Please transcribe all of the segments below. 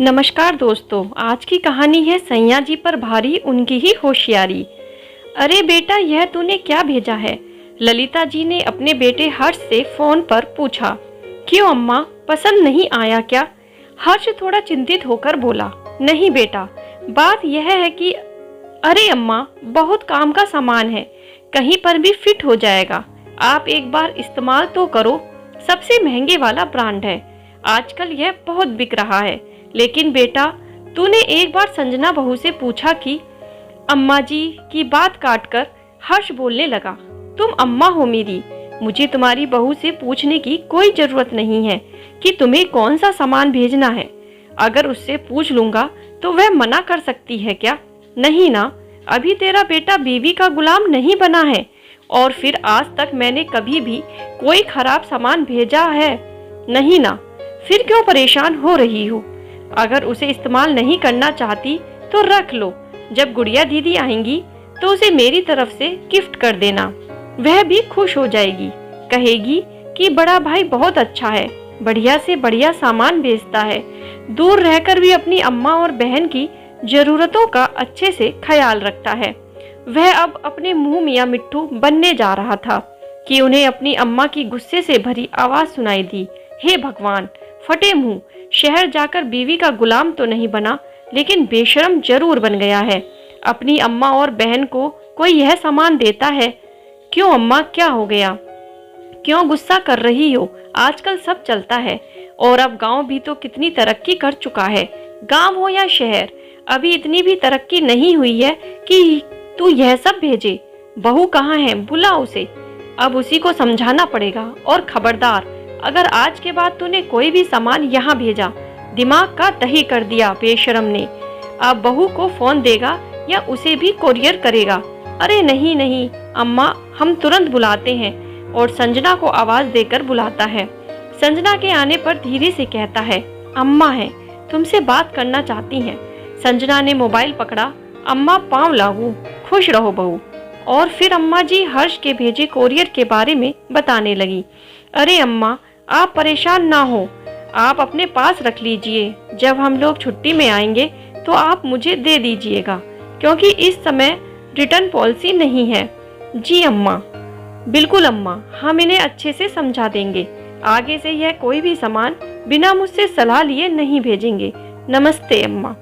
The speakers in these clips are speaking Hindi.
नमस्कार दोस्तों, आज की कहानी है सैया जी पर भारी उनकी ही होशियारी। अरे बेटा, यह तूने क्या भेजा है? ललिता जी ने अपने बेटे हर्ष से फोन पर पूछा। क्यों अम्मा, पसंद नहीं आया क्या? हर्ष थोड़ा चिंतित होकर बोला, नहीं बेटा, बात यह है कि अरे अम्मा, बहुत काम का सामान है, कहीं पर भी फिट हो जाएगा, आप एक बार इस्तेमाल तो करो। सबसे महंगे वाला ब्रांड है, आजकल यह बहुत बिक रहा है। लेकिन बेटा, तूने एक बार संजना बहू से पूछा कि अम्मा जी की बात काटकर हर्ष बोलने लगा, तुम अम्मा हो मेरी, मुझे तुम्हारी बहू से पूछने की कोई जरूरत नहीं है कि तुम्हें कौन सा सामान भेजना है। अगर उससे पूछ लूंगा तो वह मना कर सकती है क्या? नहीं ना, अभी तेरा बेटा बीवी का गुलाम नहीं बना है। और फिर आज तक मैंने कभी भी कोई खराब सामान भेजा है नहीं ना, फिर क्यों परेशान हो रही हो? अगर उसे इस्तेमाल नहीं करना चाहती तो रख लो, जब गुड़िया दीदी आएंगी तो उसे मेरी तरफ से गिफ्ट कर देना, वह भी खुश हो जाएगी, कहेगी कि बड़ा भाई बहुत अच्छा है, बढ़िया से बढ़िया सामान भेजता है, दूर रहकर भी अपनी अम्मा और बहन की जरूरतों का अच्छे से ख्याल रखता है। वह अब अपने मुंह मियां मिट्ठू बनने जा रहा था कि उन्हें अपनी अम्मा की गुस्से से भरी आवाज सुनाई दी। हे भगवान, फटे मुंह, शहर जाकर बीवी का गुलाम तो नहीं बना, लेकिन बेशर्म जरूर बन गया है। अपनी अम्मा और बहन को कोई यह सामान देता है? क्यों अम्मा, क्या हो गया? क्यों गुस्सा कर रही हो? आजकल सब चलता है, और अब गांव भी तो कितनी तरक्की कर चुका है। गांव हो या शहर, अभी इतनी भी तरक्की नहीं हुई है कि तू यह सब भेजे। बहू कहाँ है? बुला उसे, अब उसी को समझाना पड़ेगा। और खबरदार, अगर आज के बाद तूने कोई भी सामान यहाँ भेजा, दिमाग का दही कर दिया बेशरम ने। अब बहू को फोन देगा या उसे भी कोरियर करेगा? अरे नहीं नहीं अम्मा, हम तुरंत बुलाते हैं। और संजना को आवाज देकर बुलाता है। संजना के आने पर धीरे से कहता है, अम्मा है, तुमसे बात करना चाहती हैं। संजना ने मोबाइल पकड़ा। अम्मा पाँव लागू, खुश रहो बहू। और फिर अम्मा जी हर्ष के भेजे कोरियर के बारे में बताने लगी। अरे अम्मा, आप परेशान ना हो, आप अपने पास रख लीजिए, जब हम लोग छुट्टी में आएंगे तो आप मुझे दे दीजिएगा, क्योंकि इस समय रिटर्न पॉलिसी नहीं है। जी अम्मा, बिल्कुल अम्मा, हम इन्हें अच्छे से समझा देंगे, आगे से यह कोई भी सामान बिना मुझसे सलाह लिए नहीं भेजेंगे। नमस्ते अम्मा।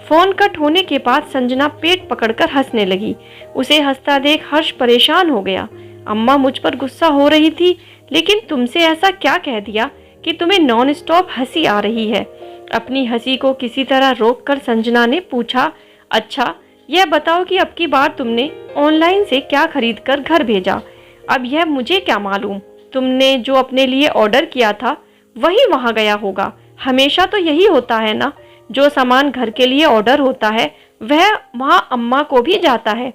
फोन कट होने के बाद संजना पेट पकड़कर हंसने लगी। उसे हंसता देख हर्ष परेशान हो गया। अम्मा मुझ पर गुस्सा हो रही थी, लेकिन तुमसे ऐसा क्या कह दिया कि तुम्हें नॉन स्टॉप हंसी आ रही है? अपनी हंसी को किसी तरह रोककर संजना ने पूछा, अच्छा यह बताओ कि अब की बार तुमने ऑनलाइन से क्या खरीद कर घर भेजा? अब यह मुझे क्या मालूम, तुमने जो अपने लिए ऑर्डर किया था वही वहां गया होगा। हमेशा तो यही होता है ना, जो सामान घर के लिए ऑर्डर होता है वह वहां अम्मा को भी जाता है।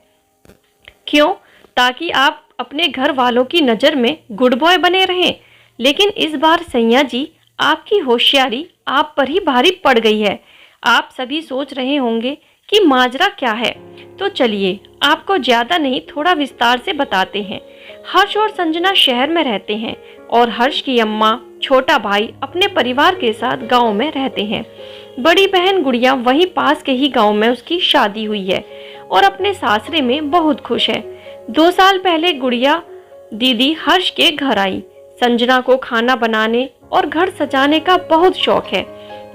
क्यों? ताकि आप अपने घर वालों की नज़र में गुड बॉय बने रहें। लेकिन इस बार सैया जी, आपकी होशियारी आप पर ही भारी पड़ गई है। आप सभी सोच रहे होंगे कि माजरा क्या है, तो चलिए आपको ज्यादा नहीं थोड़ा विस्तार से बताते हैं। हर्ष और संजना शहर में रहते हैं और हर्ष की अम्मा, छोटा भाई अपने परिवार के साथ गांव में रहते हैं। बड़ी बहन गुड़िया वहीं पास के ही गांव में उसकी शादी हुई है और अपने सासरे में बहुत खुश है। 2 साल पहले गुड़िया दीदी हर्ष के घर आई। संजना को खाना बनाने और घर सजाने का बहुत शौक है,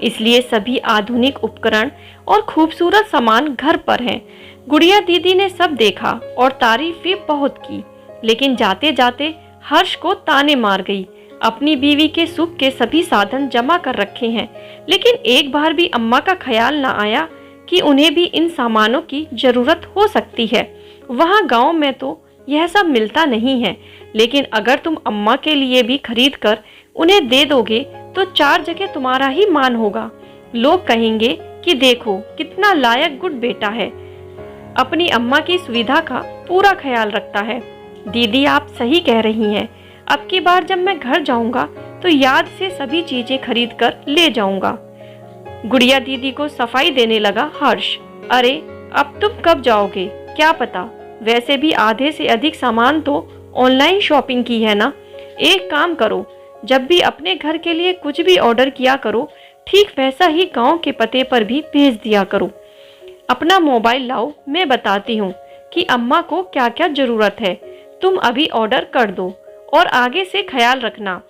इसलिए सभी आधुनिक उपकरण और खूबसूरत सामान घर पर हैं। गुड़िया दीदी ने सब देखा और तारीफ भी बहुत की, लेकिन जाते जाते हर्ष को ताने मार गई। अपनी बीवी के सुख के सभी साधन जमा कर रखे हैं, लेकिन एक बार भी अम्मा का ख्याल न आया कि उन्हें भी इन सामानों की जरूरत हो सकती है। वहाँ गांव में तो यह सब मिलता नहीं है, लेकिन अगर तुम अम्मा के लिए भी खरीद कर उन्हें दे दोगे तो 4 जगह तुम्हारा ही मान होगा। लोग कहेंगे कि देखो कितना लायक गुड बेटा है, अपनी अम्मा की सुविधा का पूरा ख्याल रखता है। दीदी आप सही कह रही हैं, अब की बार जब मैं घर जाऊंगा तो याद से सभी चीजें खरीद कर ले जाऊंगा। गुड़िया दीदी को सफाई देने लगा हर्ष। अरे अब तुम कब जाओगे क्या पता, वैसे भी आधे से अधिक सामान तो ऑनलाइन शॉपिंग की है ना। एक काम करो, जब भी अपने घर के लिए कुछ भी ऑर्डर किया करो ठीक वैसा ही गांव के पते पर भी भेज दिया करो। अपना मोबाइल लाओ, मैं बताती हूँ कि अम्मा को क्या क्या जरूरत है। तुम अभी ऑर्डर कर दो और आगे से ख्याल रखना।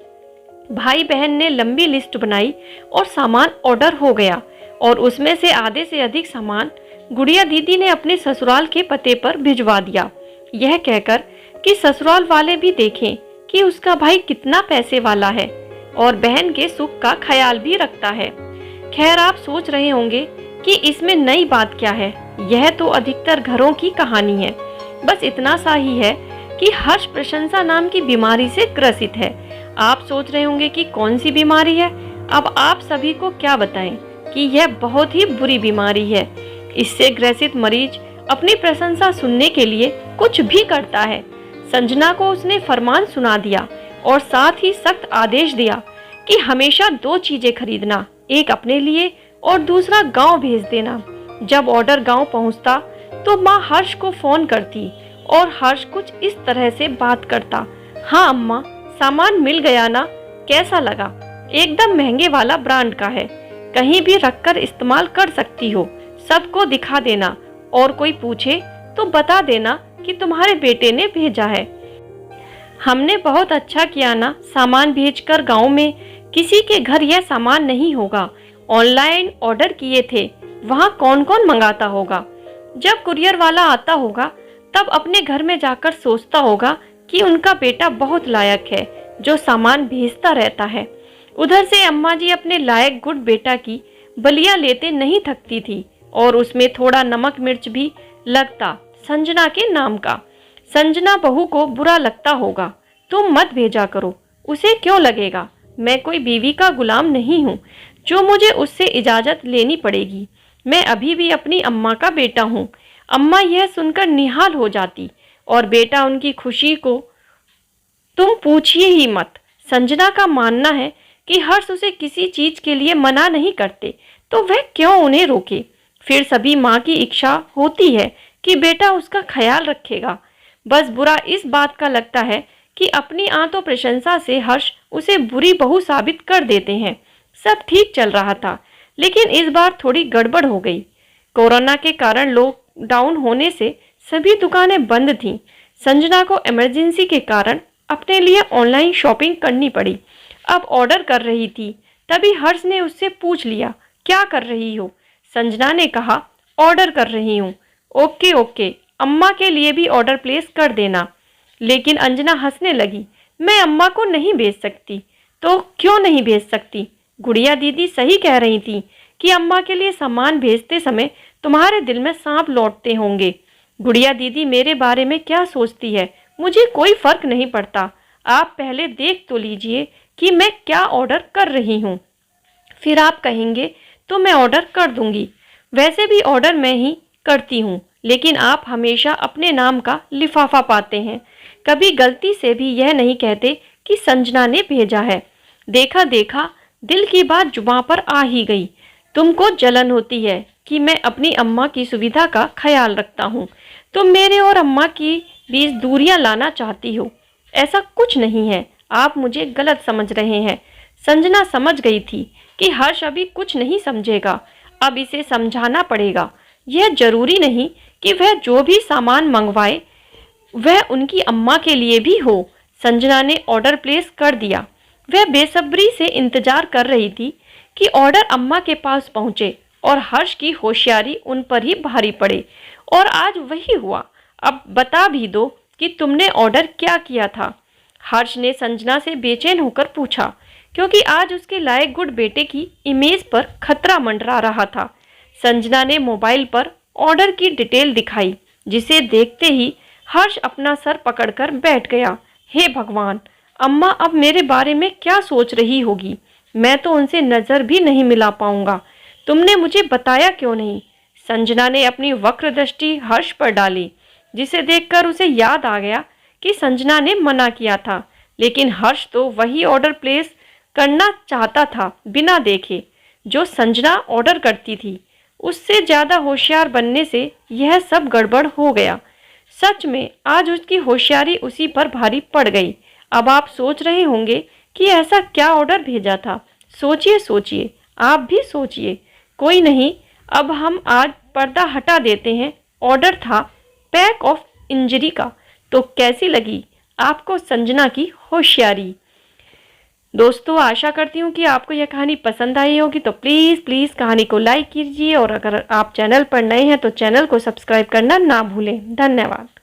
भाई बहन ने लंबी लिस्ट बनाई और सामान ऑर्डर हो गया और उसमें से आधे से अधिक सामान गुड़िया दीदी ने अपने ससुराल के पते पर भिजवा दिया, यह कहकर कि ससुराल वाले भी देखें कि उसका भाई कितना पैसे वाला है और बहन के सुख का ख्याल भी रखता है। खैर, आप सोच रहे होंगे कि इसमें नई बात क्या है। यह तो अधिकतर घरों की कहानी है। बस इतना सा ही है कि हर्ष प्रशंसा नाम की बीमारी से ग्रसित है। आप सोच रहे होंगे कि कौन सी बीमारी है। अब आप सभी को क्या बताएं कि यह बहुत ही बुरी बीमारी है। इससे ग्रसित मरीज अपनी प्रशंसा सुनने के लिए कुछ भी करता है। संजना को उसने फरमान सुना दिया और साथ ही सख्त आदेश दिया कि हमेशा 2 चीजें खरीदना, एक अपने लिए और दूसरा गांव भेज देना। जब ऑर्डर गांव पहुंचता तो माँ हर्ष को फोन करती और हर्ष कुछ इस तरह से बात करता, हाँ अम्मा, सामान मिल गया ना, कैसा लगा? एकदम महंगे वाला ब्रांड का है, कहीं भी रखकर इस्तेमाल कर सकती हो, सबको दिखा देना और कोई पूछे तो बता देना कि तुम्हारे बेटे ने भेजा है। हमने बहुत अच्छा किया ना सामान भेजकर। गांव में किसी के घर यह सामान नहीं होगा। ऑनलाइन ऑर्डर किए थे, वहां कौन कौन मंगाता होगा। जब कुरियर वाला आता होगा तब अपने घर में जाकर सोचता होगा कि उनका बेटा बहुत लायक है जो सामान भेजता रहता है। उधर से अम्मा जी अपने लायक गुड बेटा की बलिया लेते नहीं थकती थी और उसमें थोड़ा नमक मिर्च भी लगता संजना के नाम का। संजना बहू को बुरा लगता होगा, तुम मत भेजा करो, उसे क्यों लगेगा? मैं कोई बीवी का गुलाम नहीं हूँ जो मुझे उससे इजाजत लेनी पड़ेगी। मैं अभी भी अपनी अम्मा का बेटा हूँ। अम्मा यह सुनकर निहाल हो जाती और बेटा उनकी खुशी को तुम पूछिए ही मत। संजना का मानना है कि हर्ष उसे किसी चीज के लिए मना नहीं करते, तो वह क्यों उन्हें रोके। फिर सभी माँ की इच्छा होती है कि बेटा उसका ख्याल रखेगा। बस बुरा इस बात का लगता है कि अपनी आंतों प्रशंसा से हर्ष उसे बुरी बहू साबित कर देते हैं। सब ठीक चल रहा था, लेकिन इस बार थोड़ी गड़बड़ हो गई। कोरोना के कारण लॉकडाउन होने से सभी दुकानें बंद थीं। संजना को इमरजेंसी के कारण अपने लिए ऑनलाइन शॉपिंग करनी पड़ी। अब ऑर्डर कर रही थी, तभी हर्ष ने उससे पूछ लिया, क्या कर रही हो? संजना ने कहा, ऑर्डर कर रही हूँ। ओके ओके, अम्मा के लिए भी ऑर्डर प्लेस कर देना। लेकिन अंजना हंसने लगी, मैं अम्मा को नहीं भेज सकती। तो क्यों नहीं भेज सकती? गुड़िया दीदी सही कह रही थी कि अम्मा के लिए सामान भेजते समय तुम्हारे दिल में सांप लौटते होंगे। गुड़िया दीदी मेरे बारे में क्या सोचती है, मुझे कोई फर्क नहीं पड़ता। आप पहले देख तो लीजिए कि मैं क्या ऑर्डर कर रही हूँ, फिर आप कहेंगे तो मैं ऑर्डर कर दूंगी। वैसे भी ऑर्डर मैं ही करती हूँ, लेकिन आप हमेशा अपने नाम का लिफाफा पाते हैं। कभी गलती से भी यह नहीं कहते कि संजना ने भेजा है। देखा देखा दिल की बात जुबां पर आ ही गई। तुमको जलन होती है कि मैं अपनी अम्मा की सुविधा का ख्याल रखता हूँ। तुम मेरे और अम्मा की बीच दूरियां लाना चाहती हो। ऐसा कुछ नहीं है, आप मुझे गलत समझ रहे हैं। संजना समझ गई थी कि हर्ष अभी कुछ नहीं समझेगा, अब इसे समझाना पड़ेगा। यह जरूरी नहीं कि वह जो भी सामान मंगवाए वह उनकी अम्मा के लिए भी हो। संजना ने ऑर्डर प्लेस कर दिया। वह बेसब्री से इंतजार कर रही थी कि ऑर्डर अम्मा के पास पहुंचे और हर्ष की होशियारी उन पर ही भारी पड़े। और आज वही हुआ। अब बता भी दो कि तुमने ऑर्डर क्या किया था? हर्ष ने संजना से बेचैन होकर पूछा, क्योंकि आज उसके लायक गुड बेटे की इमेज पर खतरा मंडरा रहा था। संजना ने मोबाइल पर ऑर्डर की डिटेल दिखाई, जिसे देखते ही हर्ष अपना सर पकड़कर बैठ गया। हे भगवान, अम्मा अब मेरे बारे में क्या सोच रही होगी? मैं तो उनसे नजर भी नहीं मिला पाऊंगा। तुमने मुझे बताया क्यों नहीं? संजना ने अपनी वक्र दृष्टि हर्ष पर डाली, जिसे देखकर उसे याद आ गया कि संजना ने मना किया था। लेकिन हर्ष तो वही ऑर्डर प्लेस करना चाहता था बिना देखे जो संजना ऑर्डर करती थी। उससे ज़्यादा होशियार बनने से यह सब गड़बड़ हो गया। सच में आज उसकी होशियारी उसी पर भारी पड़ गई। अब आप सोच रहे होंगे कि ऐसा क्या ऑर्डर भेजा था। सोचिए सोचिए, आप भी सोचिए। कोई नहीं, अब हम आज पर्दा हटा देते हैं। ऑर्डर था पैक ऑफ इंजरी का। तो कैसी लगी आपको संजना की होशियारी? दोस्तों, आशा करती हूँ कि आपको यह कहानी पसंद आई होगी। तो प्लीज़ प्लीज़ कहानी को लाइक कीजिए और अगर आप चैनल पर नए हैं तो चैनल को सब्सक्राइब करना ना भूलें। धन्यवाद।